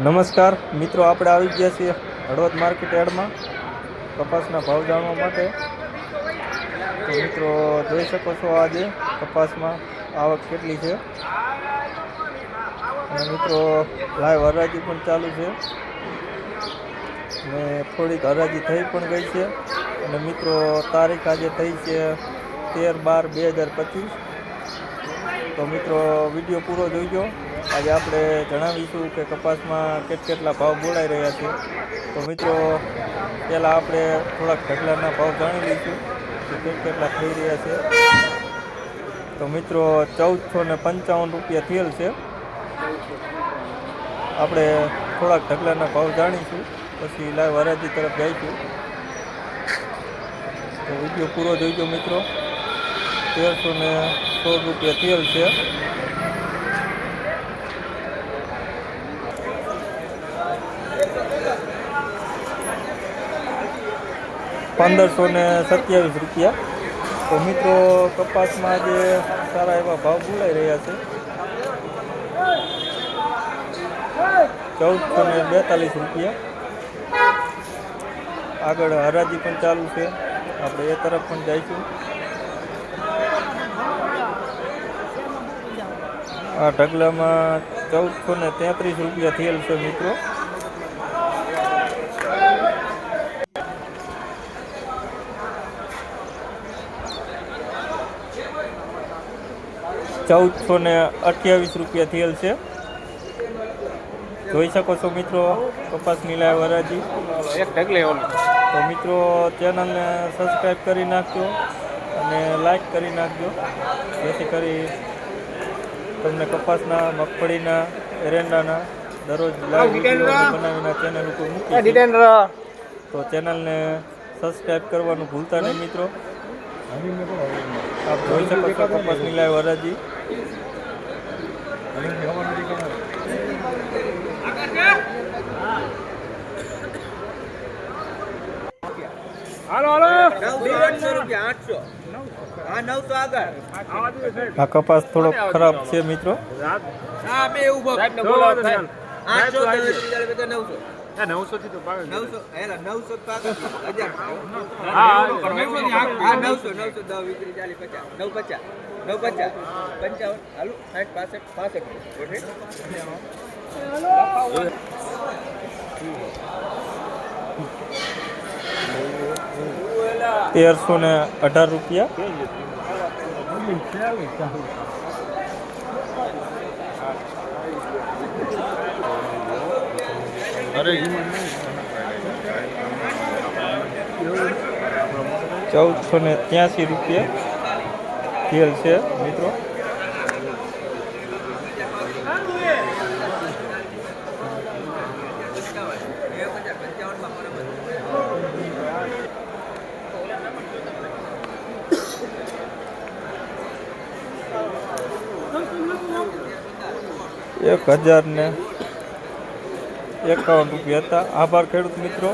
નમસ્કાર મિત્રો, આપણે આવી ગયા છીએ હળવદ માર્કેટ યાર્ડમાં કપાસના ભાવ જાણવા માટે। તો મિત્રો જોઈ શકો છો આજે કપાસમાં આવક કેટલી છે અને મિત્રો લાઈવ હરાજી પણ ચાલુ છે અને થોડીક હરાજી થઈ પણ ગઈ છે અને મિત્રો તારીખ આજે થઈ છે 13/12/2025। તો મિત્રો વિડીયો પૂરો જોઈજો। આજે આપણે જણાવીશું કે કપાસમાં કેટલા ભાવ બોલાઈ રહ્યા છે। તો મિત્રો પહેલાં આપણે થોડાક ઢગલાના ભાવ જાણી લઈશું કે કેટલા થઈ રહ્યા છે। તો મિત્રો 1455 રૂપિયા થયેલ છે। આપણે થોડાક ઢગલાના ભાવ જાણીશું પછી લાઈવ હરાજી તરફ જઈશું। તો વિડીયો પૂરો જોઈજો મિત્રો। 1316 રૂપિયા થયેલ છે। 1527 રૂપિયા। તો મિત્રો કપાસમાં આજે સારા એવા ભાવ બોલાઈ રહ્યા છે। 1442 રૂપિયા। આગળ હરાજી પણ ચાલુ છે, આપણે એ તરફ પણ જઈશું। આ ઢગલામાં 1433 રૂપિયા થયેલ છે મિત્રો। ₹1428 થયેલ છે। જોઈ શકો છો મિત્રો કપાસની લાઈવ હરાજી। તો મિત્રો ચેનલને સબસ્ક્રાઈબ કરી નાખજો અને લાઈક કરી નાખજો, જેથી કરી તમને કપાસના, મગફળીના, એરંડાના દરરોજ લાઈવ વિડીયો બનાવીને ચેનલ ઉપર મૂકીશું। તો ચેનલને સબસ્ક્રાઈબ કરવાનું ભૂલતા નહીં મિત્રો। આપ જોઈ શકો છો કપાસની લાઈવ હરાજી। આ કપાસ થોડો ખરાબ છે મિત્રો। ₹1318 ₹1483 થયેલ છે મિત્રો। ₹1051 હતા। આભાર ખેડૂત મિત્રો।